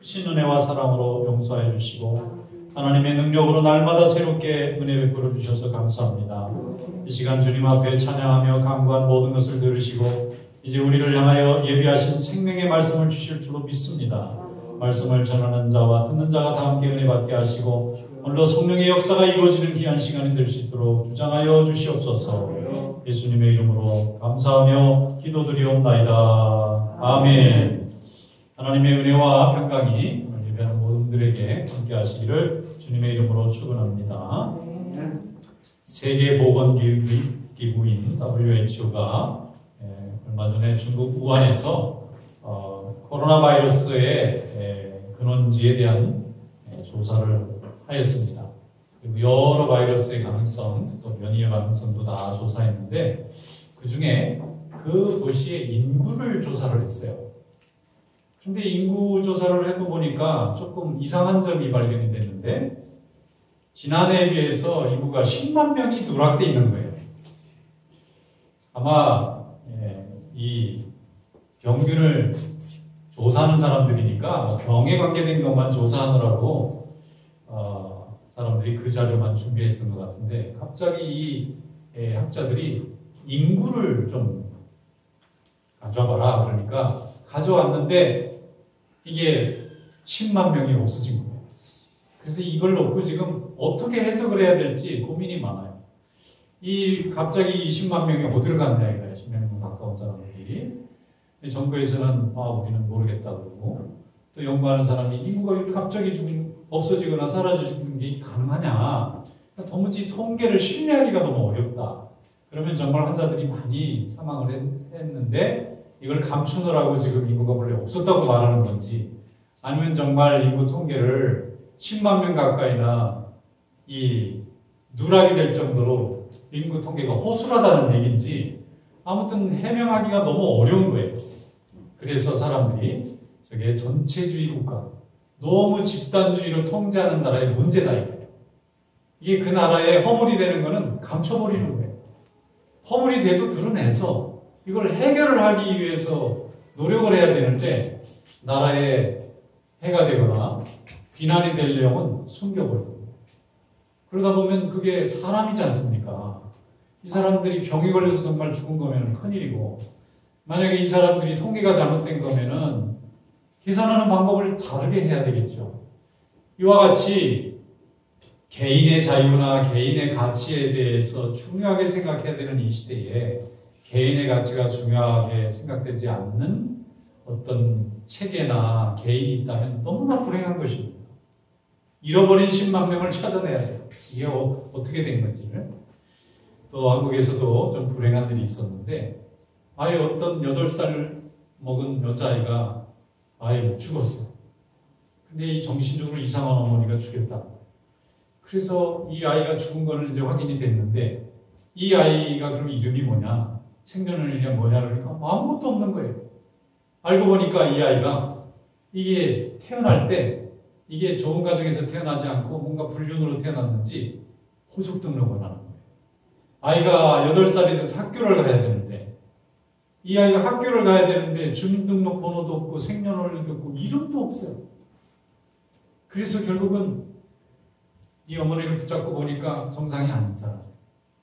크신 은혜와 사랑으로 용서해 주시고 하나님의 능력으로 날마다 새롭게 은혜 베풀어 주셔서 감사합니다. 이 시간 주님 앞에 찬양하며 간구한 모든 것을 들으시고 이제 우리를 향하여 예비하신 생명의 말씀을 주실 줄로 믿습니다. 말씀을 전하는 자와 듣는 자가 다 함께 은혜 받게 하시고 오늘도 성령의 역사가 이루어지는 귀한 시간이 될 수 있도록 주장하여 주시옵소서. 예수님의 이름으로 감사하며 기도드리옵나이다. 아멘. 하나님의 은혜와 평강이 오늘 예배하는 모든 분들에게 함께 하시기를 주님의 이름으로 축원합니다. 세계보건기구인 WHO가 얼마 전에 중국 우한에서 코로나 바이러스의 근원지에 대한 조사를 하였습니다. 그리고 여러 바이러스의 가능성, 또 변이의 가능성도 다 조사했는데 그 중에 그 도시의 인구를 조사를 했어요. 근데 인구 조사를 해보니까 조금 이상한 점이 발견이 됐는데 지난해에 비해서 인구가 10만 명이 누락돼 있는 거예요. 아마 이 병균을 조사하는 사람들이니까 병에 관계된 것만 조사하느라고 사람들이 그 자료만 준비했던 것 같은데 갑자기 이 학자들이 인구를 좀 가져와봐라 그러니까 가져왔는데 이게 10만 명이 없어진 거예요. 그래서 이걸 놓고 지금 어떻게 해석을 해야 될지 고민이 많아요. 갑자기 20만 명이 어디로 갔냐 이거예요. 10명 가까운 사람들이. 정부에서는 우리는 모르겠다 그러고 또 연구하는 사람이 인구가 갑자기 없어지거나 사라지는 게 가능하냐. 도무지 통계를 신뢰하기가 너무 어렵다. 그러면 정말 환자들이 많이 사망을 했는데 이걸 감추느라고 지금 인구가 원래 없었다고 말하는 건지 아니면 정말 인구 통계를 10만 명 가까이나 누락이 될 정도로 인구 통계가 허술하다는 얘기인지 아무튼 해명하기가 너무 어려운 거예요. 그래서 사람들이 저게 전체주의 국가, 너무 집단주의로 통제하는 나라의 문제다 이거예요. 이게 그 나라에 허물이 되는 거는 감춰버리는 거예요. 허물이 돼도 드러내서 이걸 해결을 하기 위해서 노력을 해야 되는데 나라에 해가 되거나 비난이 될 내용은 숨겨버리고 그러다 보면 그게 사람이지 않습니까? 이 사람들이 병에 걸려서 정말 죽은 거면 큰일이고 만약에 이 사람들이 통계가 잘못된 거면은 계산하는 방법을 다르게 해야 되겠죠. 이와 같이 개인의 자유나 개인의 가치에 대해서 중요하게 생각해야 되는 이 시대에 개인의 가치가 중요하게 생각되지 않는 어떤 체계나 개인이 있다면 너무나 불행한 것입니다. 잃어버린 10만 명을 찾아내야 돼요. 이게 어떻게 된 건지를. 또 한국에서도 좀 불행한 일이 있었는데 아예 어떤 8살 먹은 여자아이가 아예 죽었어요. 근데 이 정신적으로 이상한 어머니가 죽였다. 그래서 이 아이가 죽은 거는 이제 확인이 됐는데 이 아이가 그럼 이름이 뭐냐? 생년월일이 뭐냐 그러니까 아무것도 없는 거예요. 알고 보니까 이 아이가 이게 태어날 때 이게 좋은 가정에서 태어나지 않고 뭔가 불륜으로 태어났는지 호적 등록을 하는 거예요. 아이가 8살이 돼서 학교를 가야 되는데 이 아이가 학교를 가야 되는데 주민등록번호도 없고 생년월일도 없고 이름도 없어요. 그래서 결국은 이 어머니를 붙잡고 보니까 정상이 아닌 사람.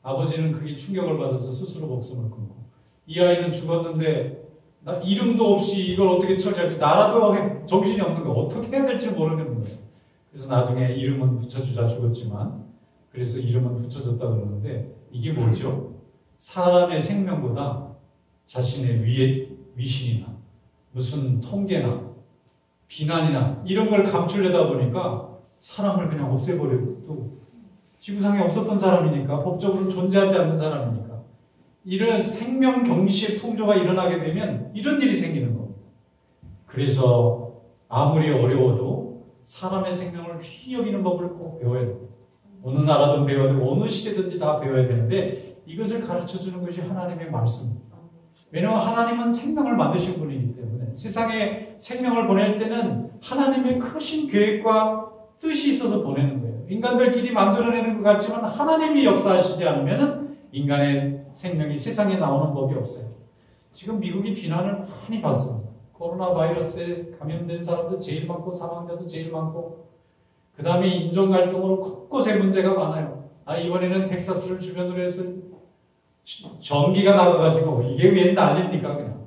아버지는 그게 충격을 받아서 스스로 목숨을 끊고 이 아이는 죽었는데 이름도 없이 이걸 어떻게 처리할지 나라도 정신이 없는 거 어떻게 해야 될지 모르는 거예요. 그래서 나중에 이름은 붙여주자 죽었지만 그래서 이름은 붙여줬다 그러는데 이게 뭐죠? 사람의 생명보다 자신의 위신이나 무슨 통계나 비난이나 이런 걸 감추려다 보니까 사람을 그냥 없애버려도 지구상에 없었던 사람이니까 법적으로 존재하지 않는 사람이니까 이런 생명 경시의 풍조가 일어나게 되면 이런 일이 생기는 겁니다. 그래서 아무리 어려워도 사람의 생명을 귀히 여기는 법을 꼭 배워야 됩니다. 어느 나라든 배워야 되고 어느 시대든지 다 배워야 되는데 이것을 가르쳐주는 것이 하나님의 말씀입니다. 왜냐하면 하나님은 생명을 만드신 분이기 때문에 세상에 생명을 보낼 때는 하나님의 크신 계획과 뜻이 있어서 보내는 거예요. 인간들끼리 만들어내는 것 같지만 하나님이 역사하시지 않으면 인간의 생명이 세상에 나오는 법이 없어요. 지금 미국이 비난을 많이 받습니다. 코로나 바이러스에 감염된 사람도 제일 많고 사망자도 제일 많고 그 다음에 인종 갈등으로 곳곳에 문제가 많아요. 이번에는 텍사스를 주변으로 해서 전기가 나가가지고 이게 웬 난리입니까 그냥.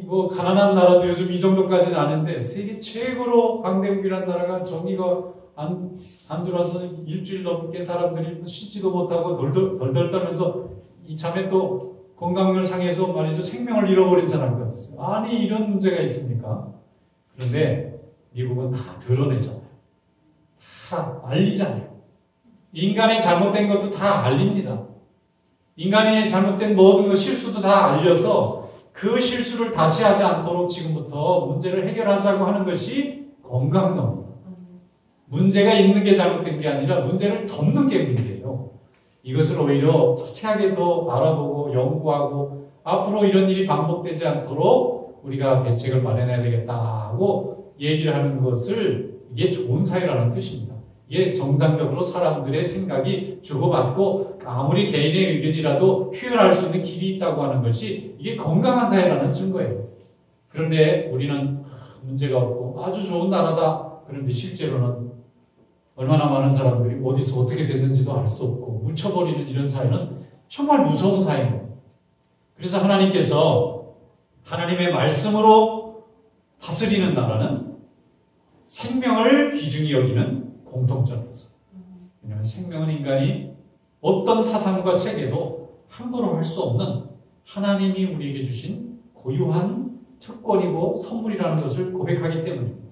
뭐 가난한 나라도 요즘 이 정도까지는 아닌데 세계 최고로 강대국이라는 나라가 전기가 안 들어와서 일주일 넘게 사람들이 씻지도 못하고 덜덜 떨면서 이참에 또 건강을 상해서 말이죠 생명을 잃어버린 사람까지 있어요. 이런 문제가 있습니까? 그런데 미국은 다 드러내잖아요. 다 알리잖아요. 인간의 잘못된 것도 다 알립니다. 인간의 잘못된 모든 실수도 다 알려서 그 실수를 다시 하지 않도록 지금부터 문제를 해결하자고 하는 것이 건강론입니다. 문제가 있는 게 잘못된 게 아니라 문제를 덮는 게 문제예요. 이것을 오히려 자세하게 더 알아보고 연구하고 앞으로 이런 일이 반복되지 않도록 우리가 대책을 마련해야 되겠다 하고 얘기를 하는 것을 이게 좋은 사회라는 뜻입니다. 이게 정상적으로 사람들의 생각이 주고받고 아무리 개인의 의견이라도 표현할 수 있는 길이 있다고 하는 것이 이게 건강한 사회라는 증거예요. 그런데 우리는 문제가 없고 아주 좋은 나라다. 그런데 실제로는 얼마나 많은 사람들이 어디서 어떻게 됐는지도 알 수 없고 묻혀버리는 이런 사회는 정말 무서운 사회입니다. 그래서 하나님께서 하나님의 말씀으로 다스리는 나라는 생명을 귀중히 여기는 공통점이 있어요. 왜냐하면 생명은 인간이 어떤 사상과 체계도 함부로 할 수 없는 하나님이 우리에게 주신 고유한 특권이고 선물이라는 것을 고백하기 때문입니다.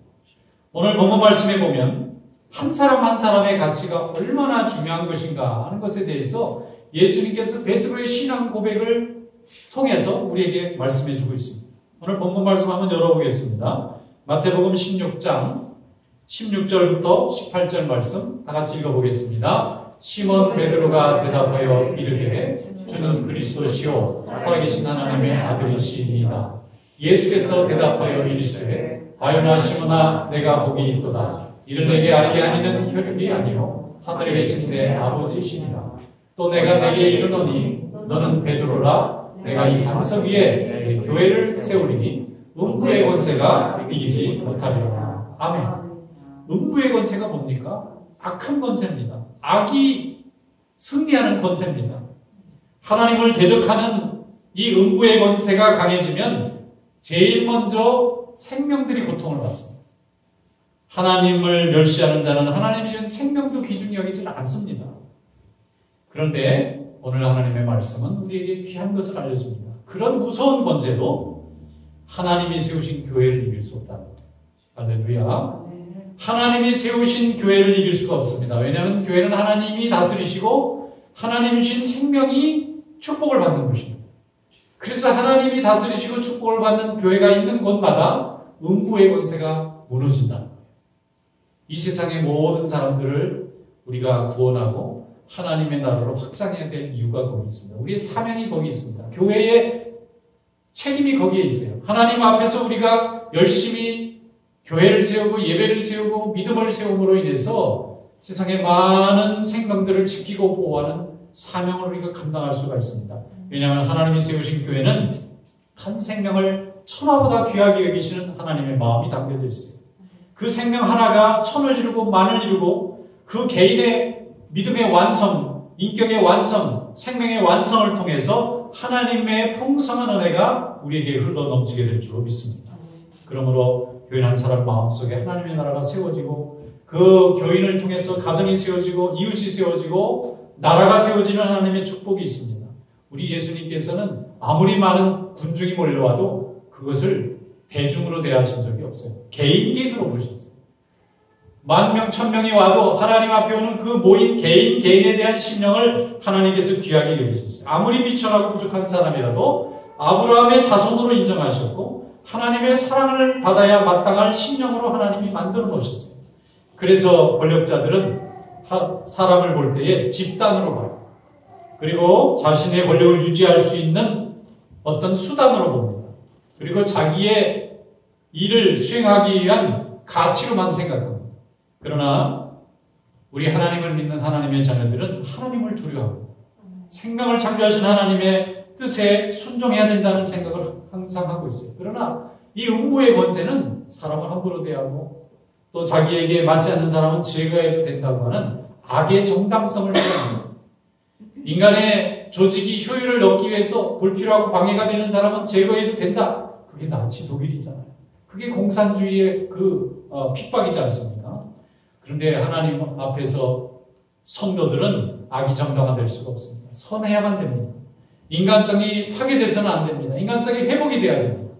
오늘 본문 말씀에 보면 한 사람 한 사람의 가치가 얼마나 중요한 것인가 하는 것에 대해서 예수님께서 베드로의 신앙 고백을 통해서 우리에게 말씀해 주고 있습니다. 오늘 본문 말씀 한번 열어보겠습니다. 마태복음 16장 16절부터 18절 말씀 다 같이 읽어보겠습니다. 시몬 베드로가 대답하여 이르되 주는 그리스도시요 살아계신 하나님의 아들이시니이다. 예수께서 대답하여 이르시되 바요나 시몬아 내가 복이 있도다. 이를 내게 알게 하니는 혈육이 아니요 하늘에 계신 내 아버지시니라. 또 내가 내게 이르노니 너는 베드로라. 내가 이 반석 위에 내 교회를 세우리니 음부의 권세가 이기지 못하리라. 아멘. 음부의 권세가 뭡니까? 악한 권세입니다. 악이 승리하는 권세입니다. 하나님을 대적하는 이 음부의 권세가 강해지면 제일 먼저 생명들이 고통을 받습니다. 하나님을 멸시하는 자는 하나님이 준 생명도 귀중히 여기지 않습니다. 그런데 오늘 하나님의 말씀은 우리에게 귀한 것을 알려줍니다. 그런 무서운 권세도 하나님이 세우신 교회를 이길 수 없다는 거예요. 할렐루야. 하나님이 세우신 교회를 이길 수가 없습니다. 왜냐하면 교회는 하나님이 다스리시고 하나님이 주신 생명이 축복을 받는 것입니다. 그래서 하나님이 다스리시고 축복을 받는 교회가 있는 곳마다 음부의 권세가 무너진다는 거예요. 이 세상의 모든 사람들을 우리가 구원하고 하나님의 나라로 확장해야 될 이유가 거기 있습니다. 우리의 사명이 거기 있습니다. 교회의 책임이 거기에 있어요. 하나님 앞에서 우리가 열심히 교회를 세우고 예배를 세우고 믿음을 세움으로 인해서 세상의 많은 생명들을 지키고 보호하는 사명을 우리가 감당할 수가 있습니다. 왜냐하면 하나님이 세우신 교회는 한 생명을 천하보다 귀하게 여기시는 하나님의 마음이 담겨져 있어요. 그 생명 하나가 천을 이루고 만을 이루고 그 개인의 믿음의 완성, 인격의 완성, 생명의 완성을 통해서 하나님의 풍성한 은혜가 우리에게 흘러 넘치게 될 줄 믿습니다. 그러므로 교인 한 사람 마음속에 하나님의 나라가 세워지고 그 교인을 통해서 가정이 세워지고 이웃이 세워지고 나라가 세워지는 하나님의 축복이 있습니다. 우리 예수님께서는 아무리 많은 군중이 몰려와도 그것을 대중으로 대하신 적이 없어요. 개인으로 보셨어요. 10,000명, 1,000명이 와도 하나님 앞에 오는 그 모인 개인에 대한 심령을 하나님께서 귀하게 여기셨어요. 아무리 미천하고 부족한 사람이라도 아브라함의 자손으로 인정하셨고 하나님의 사랑을 받아야 마땅할 심령으로 하나님이 만들어 놓으셨어요. 그래서 권력자들은 사람을 볼 때에 집단으로 봐요. 그리고 자신의 권력을 유지할 수 있는 어떤 수단으로 봅니다. 그리고 자기의 일을 수행하기 위한 가치로만 생각합니다. 그러나 우리 하나님을 믿는 하나님의 자녀들은 하나님을 두려워합니다. 생명을 창조하신 하나님의 뜻에 순종해야 된다는 생각을 항상 하고 있어요. 그러나 이 음부의 권세는 사람을 함부로 대하고 또 자기에게 맞지 않는 사람은 제거해도 된다고 하는 악의 정당성을 표현합니다. 인간의 조직이 효율을 얻기 위해서 불필요하고 방해가 되는 사람은 제거해도 된다. 그게 나치 독일이잖아요. 그게 공산주의의 핍박이지 않습니까? 그런데 하나님 앞에서 성도들은 악이 정당화될 수가 없습니다. 선해야만 됩니다. 인간성이 파괴돼서는 안 됩니다. 인간성이 회복이 돼야 됩니다.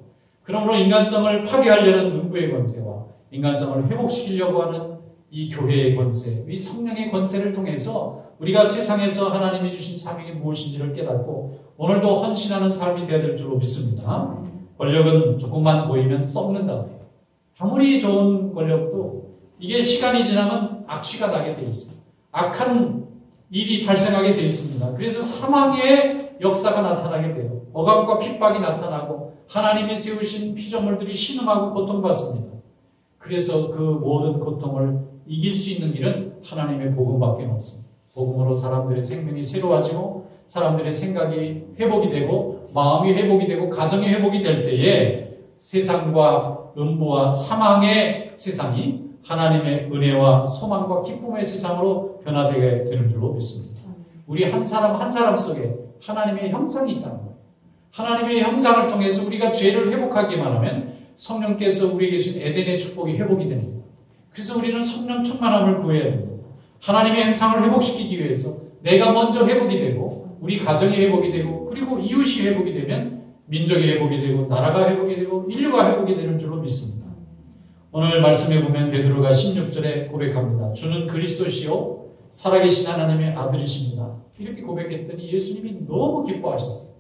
그러므로 인간성을 파괴하려는 음부의 권세와 인간성을 회복시키려고 하는 이 교회의 권세, 이 성령의 권세를 통해서 우리가 세상에서 하나님이 주신 사명이 무엇인지를 깨닫고 오늘도 헌신하는 삶이 되어야 될 줄로 믿습니다. 권력은 조금만 보이면 썩는다고 해요. 아무리 좋은 권력도 이게 시간이 지나면 악취가 나게 돼 있어요. 악한 일이 발생하게 돼 있습니다. 그래서 사망의 역사가 나타나게 돼요. 억압과 핍박이 나타나고 하나님이 세우신 피조물들이 신음하고 고통받습니다. 그래서 그 모든 고통을 이길 수 있는 길은 하나님의 복음밖에 없습니다. 복음으로 사람들의 생명이 새로워지고 사람들의 생각이 회복이 되고 마음이 회복이 되고 가정이 회복이 될 때에 세상과 음부와 사망의 세상이 하나님의 은혜와 소망과 기쁨의 세상으로 변화되게 되는 줄로 믿습니다. 우리 한 사람 한 사람 속에 하나님의 형상이 있다는 거예요. 하나님의 형상을 통해서 우리가 죄를 회복하기만 하면 성령께서 우리에게 주신 에덴의 축복이 회복이 됩니다. 그래서 우리는 성령 충만함을 구해야 됩니다. 하나님의 형상을 회복시키기 위해서 내가 먼저 회복이 되고 우리 가정이 회복이 되고 그리고 이웃이 회복이 되면 민족이 회복이 되고 나라가 회복이 되고 인류가 회복이 되는 줄로 믿습니다. 오늘 말씀해 보면 베드로가 16절에 고백합니다. 주는 그리스도시요 살아계신 하나님의 아들이십니다. 이렇게 고백했더니 예수님이 너무 기뻐하셨어요.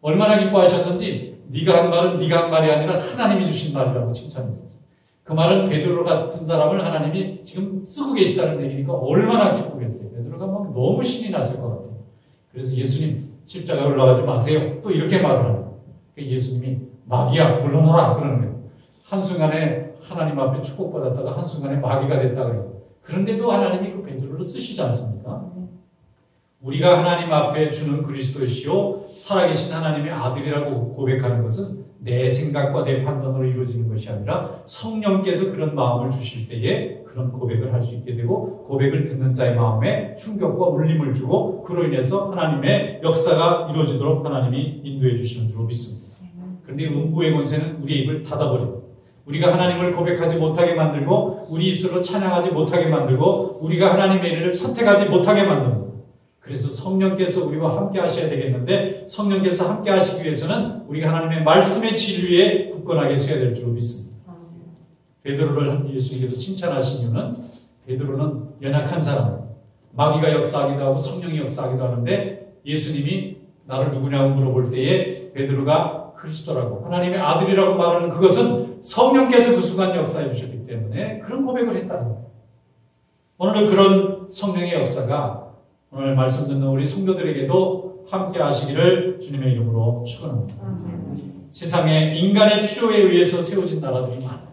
얼마나 기뻐하셨는지 네가 한 말은 네가 한 말이 아니라 하나님이 주신 말이라고 칭찬했었어요. 그 말은 베드로 같은 사람을 하나님이 지금 쓰고 계시다는 얘기니까 얼마나 기쁘겠어요. 베드로가 막 너무 신이 났을 것 같아요. 그래서 예수님 십자가에 올라가지 마세요. 또 이렇게 말을 합니다. 예수님이 마귀야 물러나라 그러는 거예요. 한순간에 하나님 앞에 축복받았다가 한순간에 마귀가 됐다 그래요. 그런데도 하나님이 그 베드로를 쓰시지 않습니까? 우리가 하나님 앞에 주는 그리스도시요 살아계신 하나님의 아들이라고 고백하는 것은 내 생각과 내 판단으로 이루어지는 것이 아니라 성령께서 그런 마음을 주실 때에 그런 고백을 할 수 있게 되고 고백을 듣는 자의 마음에 충격과 울림을 주고 그로 인해서 하나님의 역사가 이루어지도록 하나님이 인도해 주시는 줄로 믿습니다. 그런데 음부의 권세는 우리의 입을 닫아버립니다. 우리가 하나님을 고백하지 못하게 만들고 우리 입술로 찬양하지 못하게 만들고 우리가 하나님의 일을 선택하지 못하게 만듭니다. 그래서 성령께서 우리와 함께 하셔야 되겠는데 성령께서 함께 하시기 위해서는 우리가 하나님의 말씀의 진리에 굳건하게 서야 될 줄로 믿습니다. 베드로를 예수님께서 칭찬하신 이유는 베드로는 연약한 사람, 마귀가 역사하기도 하고 성령이 역사하기도 하는데 예수님이 나를 누구냐고 물어볼 때에 베드로가 그리스도라고 하나님의 아들이라고 말하는 그것은 성령께서 그 순간 역사해 주셨기 때문에 그런 고백을 했다는 거예요. 오늘은 그런 성령의 역사가 오늘 말씀 듣는 우리 성도들에게도 함께 하시기를 주님의 이름으로 축원합니다. 세상에 인간의 필요에 의해서 세워진 나라들이 많아요.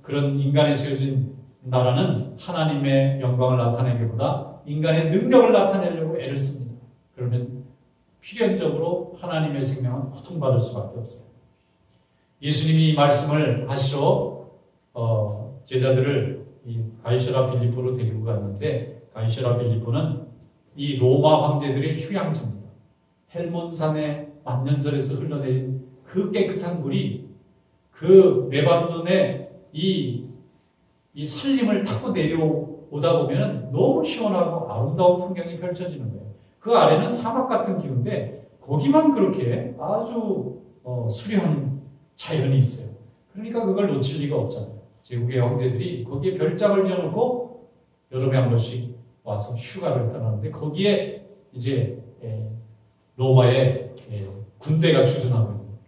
그런 인간에 세워진 나라는 하나님의 영광을 나타내기보다 인간의 능력을 나타내려고 애를 씁니다. 그러면 필연적으로 하나님의 생명은 고통받을 수밖에 없어요. 예수님이 이 말씀을 하시러 제자들을 이 가이사랴 빌립보로 데리고 갔는데 가이사랴 빌립보는 이 로마 황제들의 휴양지입니다. 헬몬산의 만년설에서 흘러내린 그 깨끗한 물이 그 레바논의 이 산림을 타고 내려오다 보면 너무 시원하고 아름다운 풍경이 펼쳐지는 거예요. 그 아래는 사막 같은 기운데 거기만 그렇게 아주 수려한 자연이 있어요. 그러니까 그걸 놓칠 리가 없잖아요. 제국의 황제들이 거기에 별장을 지어놓고 여름에 한 번씩 와서 휴가를 떠나는데 거기에 이제 로마의 군대가 주둔하고 있는 거예요.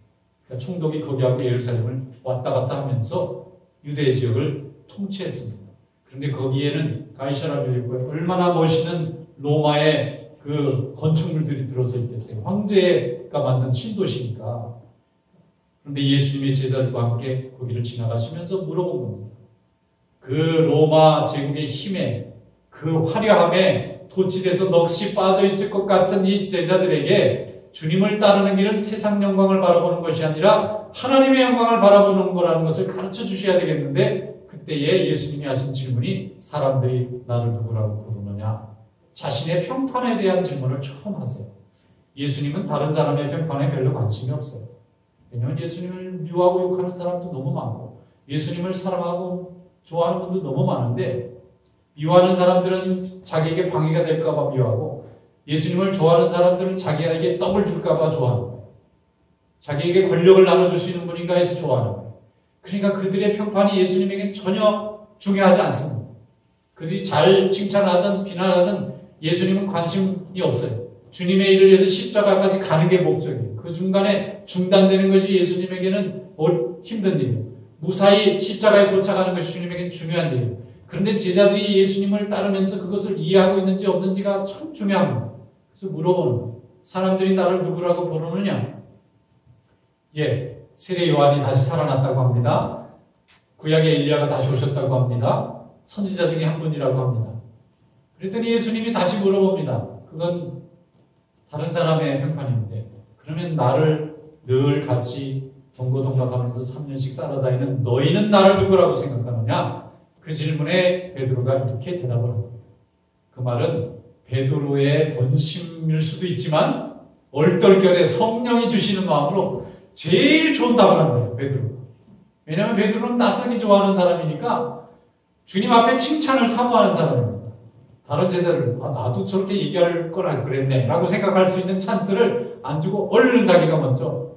그러니까 총독이 거기하고 예루살렘을 왔다 갔다 하면서 유대 지역을 통치했습니다. 그런데 거기에는 가이사랴 빌립보에 얼마나 멋있는 로마의 그 건축물들이 들어서 있겠어요. 황제가 만든 신도시니까. 그런데 예수님의 제자들과 함께 거기를 지나가시면서 물어본 겁니다. 그 로마 제국의 힘에 그 화려함에 도취돼서 넋이 빠져 있을 것 같은 이 제자들에게 주님을 따르는 길은 세상 영광을 바라보는 것이 아니라 하나님의 영광을 바라보는 거라는 것을 가르쳐 주셔야 되겠는데 그때에 예수님이 하신 질문이 사람들이 나를 누구라고 부르느냐? 자신의 평판에 대한 질문을 처음 하세요. 예수님은 다른 사람의 평판에 별로 관심이 없어요. 왜냐하면 예수님을 미워하고 욕하는 사람도 너무 많고 예수님을 사랑하고 좋아하는 분도 너무 많은데 미워하는 사람들은 자기에게 방해가 될까 봐 미워하고 예수님을 좋아하는 사람들은 자기에게 떡을 줄까 봐 좋아하는 거예요. 자기에게 권력을 나눠줄 수 있는 분인가 해서 좋아하는 거예요. 그러니까 그들의 평판이 예수님에게 전혀 중요하지 않습니다. 그들이 잘 칭찬하든 비난하든 예수님은 관심이 없어요. 주님의 일을 위해서 십자가까지 가는 게 목적이에요. 그 중간에 중단되는 것이 예수님에게는 힘든 일이에요. 무사히 십자가에 도착하는 것이 주님에게는 중요한 일이에요. 그런데 제자들이 예수님을 따르면서 그것을 이해하고 있는지 없는지가 참 중요합니다. 그래서 물어보는 거예요. 사람들이 나를 누구라고 부르느냐? 예, 세례 요한이 다시 살아났다고 합니다. 구약의 엘리야가 다시 오셨다고 합니다. 선지자 중에 한 분이라고 합니다. 그랬더니 예수님이 다시 물어봅니다. 그건 다른 사람의 평판인데 그러면 나를 늘 같이 동거동락하면서 3년씩 따라다니는 너희는 나를 누구라고 생각하느냐? 그 질문에 베드로가 이렇게 대답을 합니다. 그 말은 베드로의 본심일 수도 있지만 얼떨결에 성령이 주시는 마음으로 제일 좋은 답을 한 거예요. 베드로가. 왜냐하면 베드로는 낯설기 좋아하는 사람이니까 주님 앞에 칭찬을 사모하는 사람입니다. 다른 제자를 나도 저렇게 얘기할 거라 그랬네 라고 생각할 수 있는 찬스를 안 주고 얼른 자기가 먼저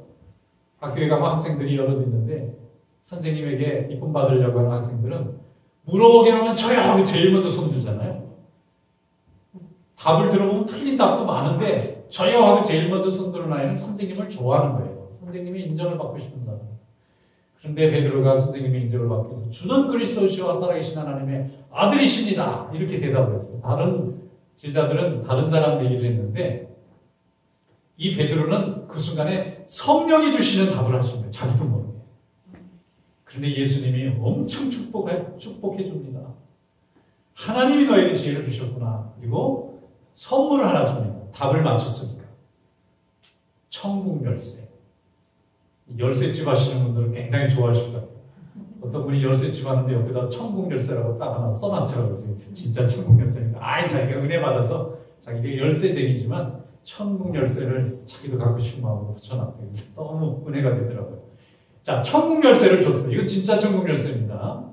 학교에 가면 학생들이 여럿 있는데 선생님에게 이쁨 받으려고 하는 학생들은 물어보게 하면 저요 하고 제일 먼저 손 들잖아요. 답을 들어보면 틀린 답도 많은데 저요 하고 제일 먼저 손 드는 아이는 선생님을 좋아하는 거예요. 선생님이 인정을 받고 싶은 사람. 그런데 베드로가 선생님의 인정을 받기 위해서 주는 그리스도시와 살아계신 하나님의 아들이십니다. 이렇게 대답을 했어요. 다른 제자들은 다른 사람 얘기를 했는데 이 베드로는 그 순간에 성령이 주시는 답을 하신 거예요. 자기도 모르게. 그런데 예수님이 엄청 축복해 줍니다. 하나님이 너에게 지혜를 주셨구나. 그리고 선물을 하나 줍니다. 답을 맞췄으니까. 천국 열쇠. 열쇠집 하시는 분들은 굉장히 좋아하실 것 같아요. 어떤 분이 열쇠집 하는데 옆에다 천국 열쇠라고 딱 하나 써놨더라고요. 진짜 천국 열쇠니까. 자기가 은혜 받아서 자기가 열쇠쟁이지만 천국 열쇠를 자기도 갖고 싶은 마음으로 붙여놨대요. 그래서 너무 은혜가 되더라고요. 자, 천국 열쇠를 줬어요. 이건 진짜 천국 열쇠입니다.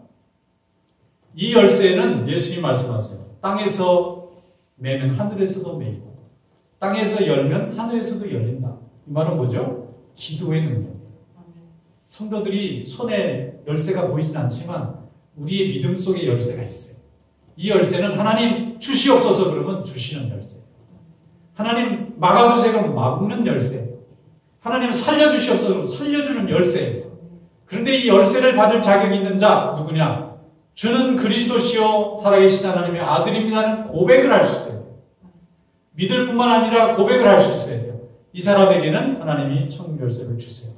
이 열쇠는 예수님 말씀하세요. 땅에서 매면 하늘에서도 매이고 땅에서 열면 하늘에서도 열린다. 이 말은 뭐죠? 기도의 능력. 성도들이 손에 열쇠가 보이진 않지만 우리의 믿음 속에 열쇠가 있어요. 이 열쇠는 하나님 주시옵소서 그러면 주시는 열쇠. 하나님 막아주세요 그러면 막는 열쇠. 하나님 살려주시옵소서 그러면 살려주는 열쇠. 그런데 이 열쇠를 받을 자격이 있는 자 누구냐? 주는 그리스도시요 살아계신 하나님의 아들입니다는 고백을 할 수 있어요. 믿을 뿐만 아니라 고백을 할 수 있어야 돼요. 이 사람에게는 하나님이 천국 열쇠를 주세요.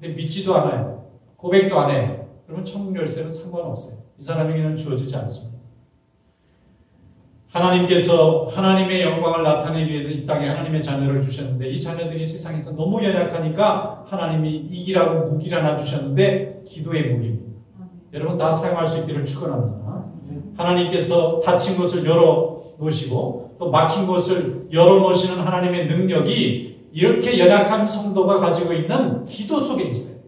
근데 믿지도 않아요. 고백도 안 해요. 그러면 천국 열쇠는 상관없어요. 이 사람에게는 주어지지 않습니다. 하나님께서 하나님의 영광을 나타내기 위해서 이 땅에 하나님의 자녀를 주셨는데 이 자녀들이 세상에서 너무 연약하니까 하나님이 이기라고 무기를 하나 주셨는데 기도의 무기입니다. 여러분 다 사용할 수 있기를 축원합니다. 하나님께서 닫힌 곳을 열어놓으시고 또 막힌 곳을 열어놓으시는 하나님의 능력이 이렇게 연약한 성도가 가지고 있는 기도 속에 있어요.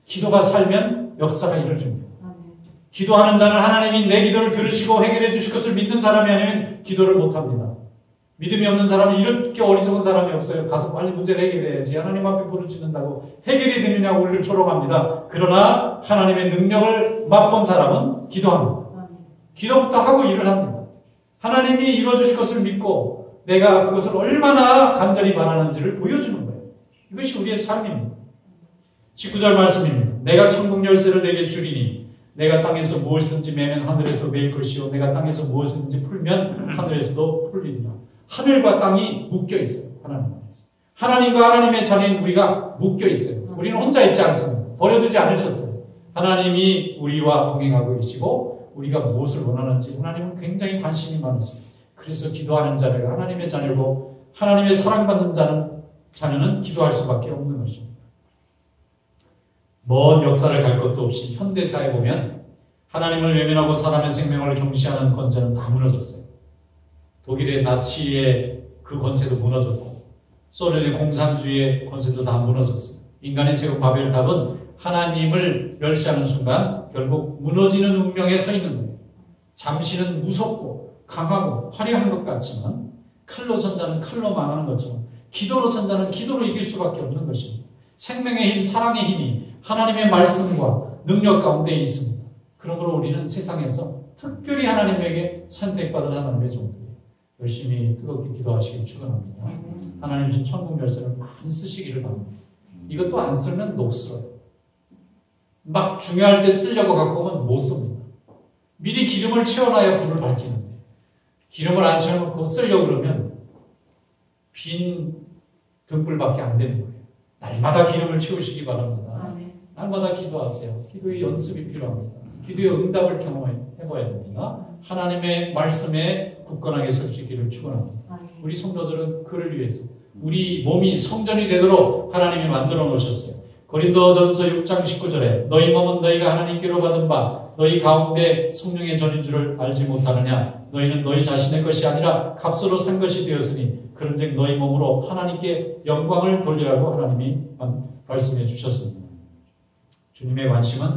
기도가 살면 역사가 이루어집니다. 기도하는 자는 하나님이 내 기도를 들으시고 해결해 주실 것을 믿는 사람이 아니면 기도를 못합니다. 믿음이 없는 사람은 이렇게 어리석은 사람이 없어요. 가서 빨리 문제를 해결해야지. 하나님 앞에 부르짖는다고 해결이 되느냐고 우리를 조롱합니다. 그러나 하나님의 능력을 맛본 사람은 기도합니다. 기도부터 하고 일을 합니다. 하나님이 이루어주실 것을 믿고 내가 그것을 얼마나 간절히 바라는지를 보여주는 거예요. 이것이 우리의 삶입니다. 19절 말씀입니다. 내가 천국 열쇠를 내게 주리니 내가 땅에서 무엇이든지 매면 하늘에서 매일 것이요 내가 땅에서 무엇이든지 풀면 하늘에서도 풀리리라. 하늘과 땅이 묶여 있어요. 하나님 안에서. 하나님과 하나님의 자녀인 우리가 묶여 있어요. 우리는 혼자 있지 않습니다. 버려두지 않으셨어요. 하나님이 우리와 동행하고 계시고 우리가 무엇을 원하는지 하나님은 굉장히 관심이 많으세요. 그래서 기도하는 자가 하나님의 자녀고 하나님의 사랑받는 자는 자녀는 기도할 수밖에 없는 것입니다. 먼 역사를 갈 것도 없이 현대사에 보면 하나님을 외면하고 사람의 생명을 경시하는 권세는 다 무너졌어요. 독일의 나치의 그 권세도 무너졌고 소련의 공산주의의 권세도 다 무너졌어요. 인간이 세운 바벨탑은 하나님을 멸시하는 순간 결국 무너지는 운명에 서 있는 거예요. 잠시는 무섭고 강하고 화려한 것 같지만 칼로 선 자는 칼로 망하는 것처럼 기도로 선 자는 기도로 이길 수밖에 없는 것입니다. 생명의 힘, 사랑의 힘이 하나님의 말씀과 능력 가운데 있습니다. 그러므로 우리는 세상에서 특별히 하나님에게 선택받은 하나님의 종들이에요. 열심히 뜨겁게 기도하시길 축원합니다. 하나님 준 천국 열쇠를 많이 쓰시기를 바랍니다. 이것도 안 쓰면 녹슬어요. 막 중요할 때 쓰려고 갖고 오면 못 씁니다. 미리 기름을 채워놔야 불을 밝히는데 기름을 안 채워놓고 쓰려고 그러면 빈 등불밖에 안 되는 거예요. 날마다 기름을 채우시기 바랍니다. 날마다 기도하세요. 기도의 연습이 필요합니다. 기도의 응답을 경험해봐야 됩니다. 하나님의 말씀에 굳건하게 설 수 있기를 축원합니다. 우리 성도들은 그를 위해서 우리 몸이 성전이 되도록 하나님이 만들어 놓으셨어요. 고린도전서 6장 19절에 너희 몸은 너희가 하나님께로 받은 바 너희 가운데 성령의 전인 줄을 알지 못하느냐. 너희는 너희 자신의 것이 아니라 값으로 산 것이 되었으니 그런즉 너희 몸으로 하나님께 영광을 돌리라고 하나님이 말씀해 주셨습니다. 주님의 관심은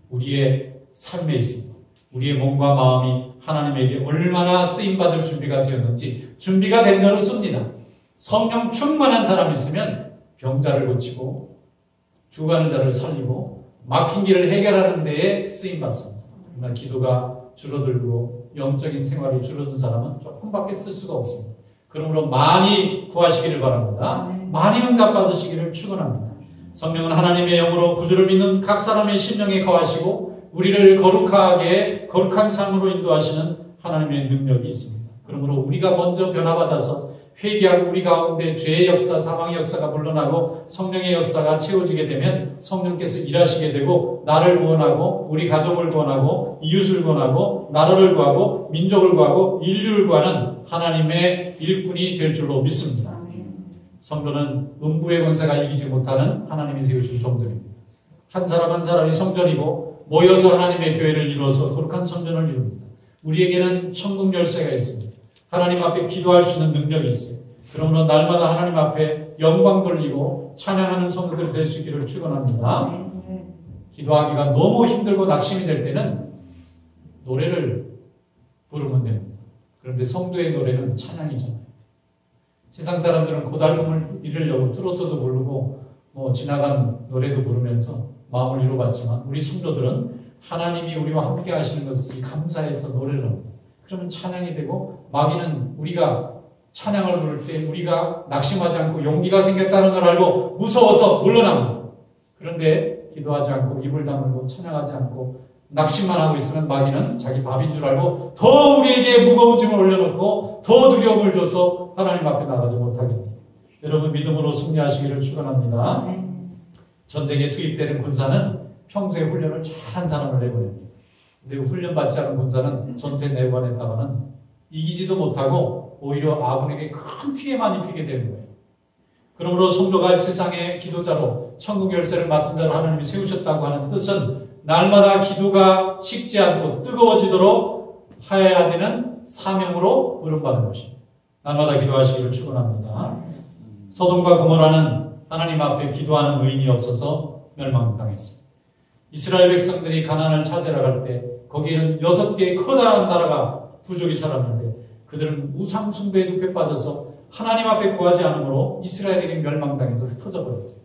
우리의 삶에 있습니다. 우리의 몸과 마음이 하나님에게 얼마나 쓰임받을 준비가 되었는지 준비가 된 대로 씁니다. 성령 충만한 사람이 있으면 병자를 고치고 죽어가는 자를 살리고 막힌 길을 해결하는 데에 쓰임받습니다. 그러나 기도가 줄어들고 영적인 생활이 줄어든 사람은 조금밖에 쓸 수가 없습니다. 그러므로 많이 구하시기를 바랍니다. 많이 응답받으시기를 축원합니다. 성령은 하나님의 영으로 구주를 믿는 각 사람의 심령에 거하시고 우리를 거룩한 삶으로 인도하시는 하나님의 능력이 있습니다. 그러므로 우리가 먼저 변화받아서 회개하고 우리 가운데 죄의 역사, 사망의 역사가 물러나고 성령의 역사가 채워지게 되면 성령께서 일하시게 되고 나를 구원하고 우리 가족을 구원하고 이웃을 구원하고 나라를 구하고 민족을 구하고 인류를 구하는 하나님의 일꾼이 될 줄로 믿습니다. 성도는 음부의 권세가 이기지 못하는 하나님이 세우신 종들입니다. 한 사람 한 사람이 성전이고 모여서 하나님의 교회를 이루어서 거룩한 성전을 이룹니다. 우리에게는 천국 열쇠가 있습니다. 하나님 앞에 기도할 수 있는 능력이 있어요. 그러므로 날마다 하나님 앞에 영광 돌리고 찬양하는 성도들이 될 수 있기를 축원합니다. 기도하기가 너무 힘들고 낙심이 될 때는 노래를 부르면 됩니다. 그런데 성도의 노래는 찬양이잖아요. 세상 사람들은 고달픔을 잃으려고 트로트도 부르고 지나간 노래도 부르면서 마음을 위로받지만 우리 성도들은 하나님이 우리와 함께 하시는 것을 감사해서 노래를 합니다. 그러면 찬양이 되고 마귀는 우리가 찬양을 부를 때 우리가 낙심하지 않고 용기가 생겼다는 걸 알고 무서워서 물러납니다. 그런데 기도하지 않고 입을 다물고 찬양하지 않고 낙심만 하고 있으면 마귀는 자기 밥인 줄 알고 더 우리에게 무거운 짐을 올려놓고 더 두려움을 줘서 하나님 앞에 나가지 못하게 됩니다. 여러분 믿음으로 승리하시기를 축원합니다. 전쟁에 투입되는 군사는 평소에 훈련을 잘한 사람을 내보냅니다. 근데 훈련받지 않은 군사는 전투에 내보냈다가는 이기지도 못하고 오히려 아군에게 큰 피해만 입히게 되는 거예요. 그러므로 성도가 세상의 기도자로 천국 열쇠를 맡은 자로 하나님이 세우셨다고 하는 뜻은 날마다 기도가 식지 않고 뜨거워지도록 하여야 되는 사명으로 부름받은 것입니다. 날마다 기도하시기를 축원합니다. 소돔과 고모라는 하나님 앞에 기도하는 의인이 없어서 멸망당했습니다. 이스라엘 백성들이 가나안을 찾으러 갈 때 거기에는 6개의 커다란 나라가 부족이 살았는데 그들은 우상 숭배에 늪에 빠져서 하나님 앞에 구하지 않으므로 이스라엘에게 멸망당해서 흩어져 버렸어요.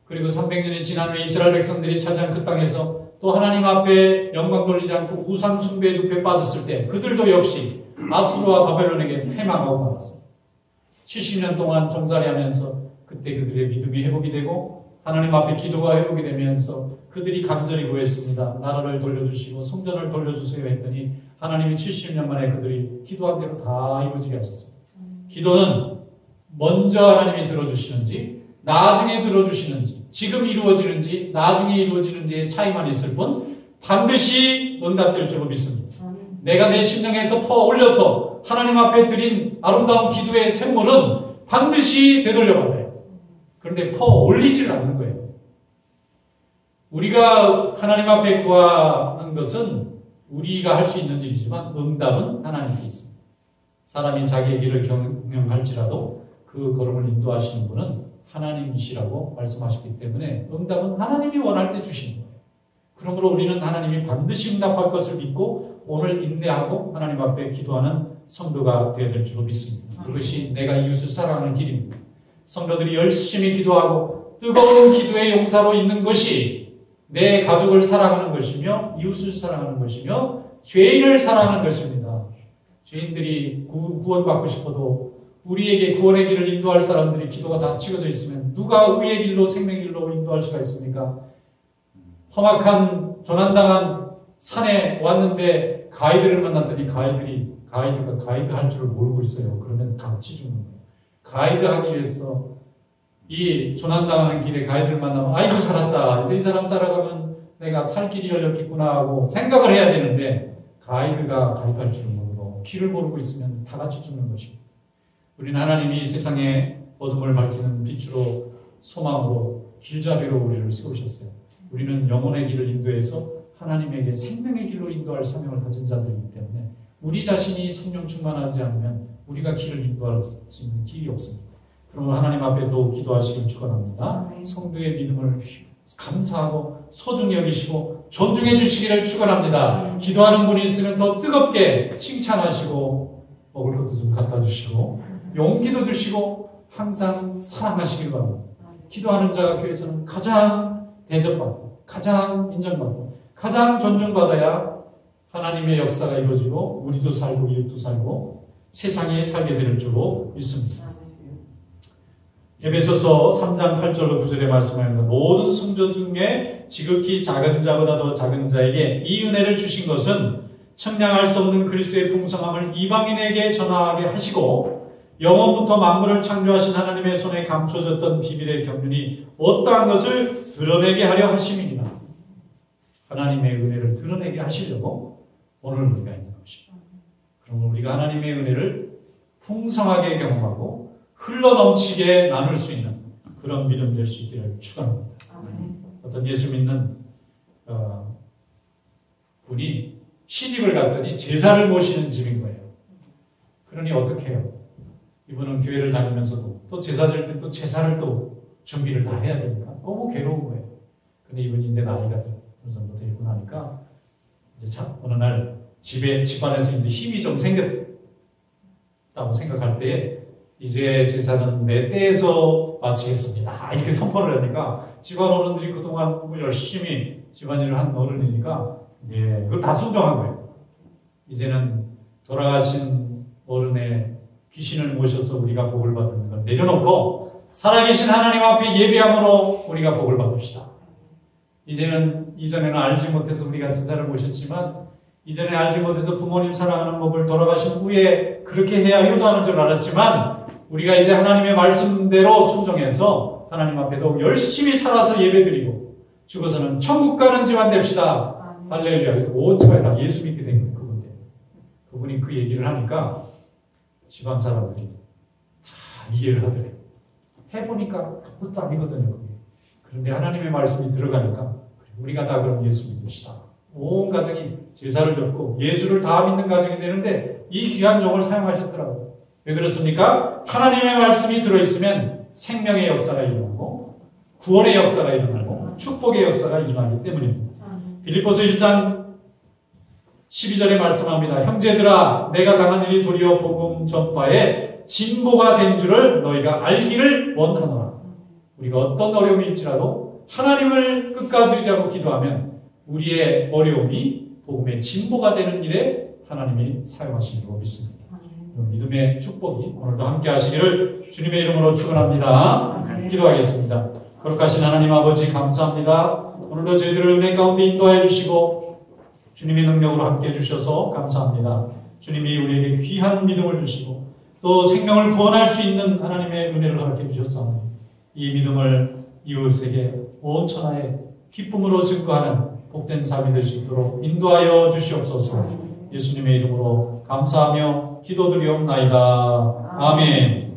그리고 300년이 지난 후에 이스라엘 백성들이 차지한 그 땅에서 또 하나님 앞에 영광 돌리지 않고 우상 숭배에 늪에 빠졌을 때 그들도 역시 아수르와 바벨론에게 패망하고 말았습니다. 70년 동안 종살이하면서 그때 그들의 믿음이 회복이 되고 하나님 앞에 기도가 회복이 되면서 그들이 간절히 구했습니다. 나라를 돌려주시고 성전을 돌려주세요 했더니 하나님이 70년 만에 그들이 기도한 대로 다 이루어지게 하셨습니다. 기도는 먼저 하나님이 들어주시는지 나중에 들어주시는지 지금 이루어지는지 나중에 이루어지는지의 차이만 있을 뿐 반드시 응답될 줄로 믿습니다. 내가 내 심령에서 퍼 올려서 하나님 앞에 드린 아름다운 기도의 샘물은 반드시 되돌려받아요. 그런데 올리지를 않는 거예요. 우리가 하나님 앞에 구하는 것은 우리가 할 수 있는 일이지만 응답은 하나님께 있습니다. 사람이 자기의 길을 경영할지라도 그 걸음을 인도하시는 분은 하나님이시라고 말씀하셨기 때문에 응답은 하나님이 원할 때 주시는 거예요. 그러므로 우리는 하나님이 반드시 응답할 것을 믿고 오늘 인내하고 하나님 앞에 기도하는 성도가 되어야 될 줄로 믿습니다. 그것이 내가 이웃을 사랑하는 길입니다. 성도들이 열심히 기도하고 뜨거운 기도의 용사로 있는 것이 내 가족을 사랑하는 것이며 이웃을 사랑하는 것이며 죄인을 사랑하는 것입니다. 죄인들이 구원받고 싶어도 우리에게 구원의 길을 인도할 사람들이 기도가 다 치워져 있으면 누가 우리의 길로 생명의 길로 인도할 수가 있습니까? 험악한 조난당한 산에 왔는데 가이드를 만났더니 가이드가 가이드 할 줄을 모르고 있어요. 그러면 같이 죽는 거예요. 가이드 하기 위해서 이 조난당하는 길에 가이드를 만나면 아이고 살았다. 이제 이 사람 따라가면 내가 살 길이 열렸겠구나 하고 생각을 해야 되는데 가이드가 가이드 할 줄을 모르고 길을 모르고 있으면 다 같이 죽는 것입니다. 우리는 하나님이 세상에 어둠을 밝히는 빛으로 소망으로 길잡이로 우리를 세우셨어요. 우리는 영혼의 길을 인도해서 하나님에게 생명의 길로 인도할 사명을 가진 자들이기 때문에 우리 자신이 성령 충만하지 않으면 우리가 길을 인도할 수 있는 길이 없습니다. 그러면 하나님 앞에 또 기도하시길 축원합니다. 성도의 믿음을 감사하고 소중히 여기시고 존중해 주시기를 축원합니다. 기도하는 분이 있으면 더 뜨겁게 칭찬하시고 먹을 것도 좀 갖다 주시고 용기도 주시고 항상 사랑하시길 바랍니다. 기도하는 자가 교회에서는 가장 대접받고 가장 인정받고 가장 존중받아야 하나님의 역사가 이루어지고 우리도 살고 이웃도 살고 세상에 살게 될 줄로 믿습니다. 에베소서 3장 8절로 9절에 말씀하는 모든 성도 중에 지극히 작은 자보다도 작은 자에게 이 은혜를 주신 것은 청량할 수 없는 그리스도의 풍성함을 이방인에게 전하게 하시고 영원부터 만물을 창조하신 하나님의 손에 감춰졌던 비밀의 경륜이 어떠한 것을 드러내게 하려 하심이니라. 하나님의 은혜를 드러내게 하시려고 오늘 우리가 있는 것입니다. 그러면 우리가 하나님의 은혜를 풍성하게 경험하고 흘러넘치게 나눌 수 있는 그런 믿음 될 수 있기를 축원합니다. 어떤 예수 믿는 분이 시집을 갔더니 제사를 모시는 집인 거예요. 그러니 어떻게 해요? 이분은 교회를 다니면서도 또 제사 드릴 때 또 제사를 또 준비를 다 해야 되니까 너무 괴로운 거예요. 근데 이분이 이제 나이가 어느 정도 되고 나니까 이제 어느 날 집안에서 이제 힘이 좀 생겼다고 생각할 때 이제 제사는 내 때에서 마치겠습니다. 이렇게 선포를 하니까 집안 어른들이 그동안 열심히 집안일을 한 어른이니까 그걸 다 순종한 거예요. 이제는 돌아가신 어른의 귀신을 모셔서 우리가 복을 받는 걸 내려놓고 살아계신 하나님 앞에 예배함으로 우리가 복을 받읍시다. 이전에는 알지 못해서 우리가 제사를 모셨지만 이전에 알지 못해서 부모님 사랑하는 법을 돌아가신 후에 그렇게 해야 효도하는 줄 알았지만 우리가 이제 하나님의 말씀대로 순종해서 하나님 앞에 더 열심히 살아서 예배드리고 죽어서는 천국 가는 집안 됩시다. 할렐루야. 그래서 온 집안이 다 예수 믿게 된 거예요. 그분이 그 얘기를 하니까 집안 사람들이 다 이해를 하더래요. 해보니까 아무것도 아니거든요. 그게. 그런데 하나님의 말씀이 들어가니까 우리가 다 그럼 예수 믿읍시다. 온 가정이 제사를 졌고 예수를 다 믿는 가정이 되는데 이 귀한 종을 사용하셨더라고요. 왜 그렇습니까? 하나님의 말씀이 들어있으면 생명의 역사가 일어나고 구원의 역사가 일어나고 축복의 역사가 일어나기 때문입니다. 빌립보서 1장 12절에 말씀합니다. 형제들아 내가 당한 일이 도리어 복음 전파에 진보가 된 줄을 너희가 알기를 원하노라. 우리가 어떤 어려움일지라도 하나님을 끝까지 의지하고 기도하면 우리의 어려움이 복음의 진보가 되는 일에 하나님이 사용하시는 거 믿습니다. 믿음의 축복이 오늘도 함께 하시기를 주님의 이름으로 축원합니다. 기도하겠습니다. 거룩하신 하나님 아버지 감사합니다. 오늘도 저희들을 은혜 가운데 인도해 주시고 주님의 능력으로 함께 해주셔서 감사합니다. 주님이 우리에게 귀한 믿음을 주시고 또 생명을 구원할 수 있는 하나님의 은혜를 허락해 주셨사오니 이 믿음을 이웃에게 온 천하에 기쁨으로 증거하는 복된 삶이 될 수 있도록 인도하여 주시옵소서. 예수님의 이름으로 감사하며 기도드리옵나이다. 아멘.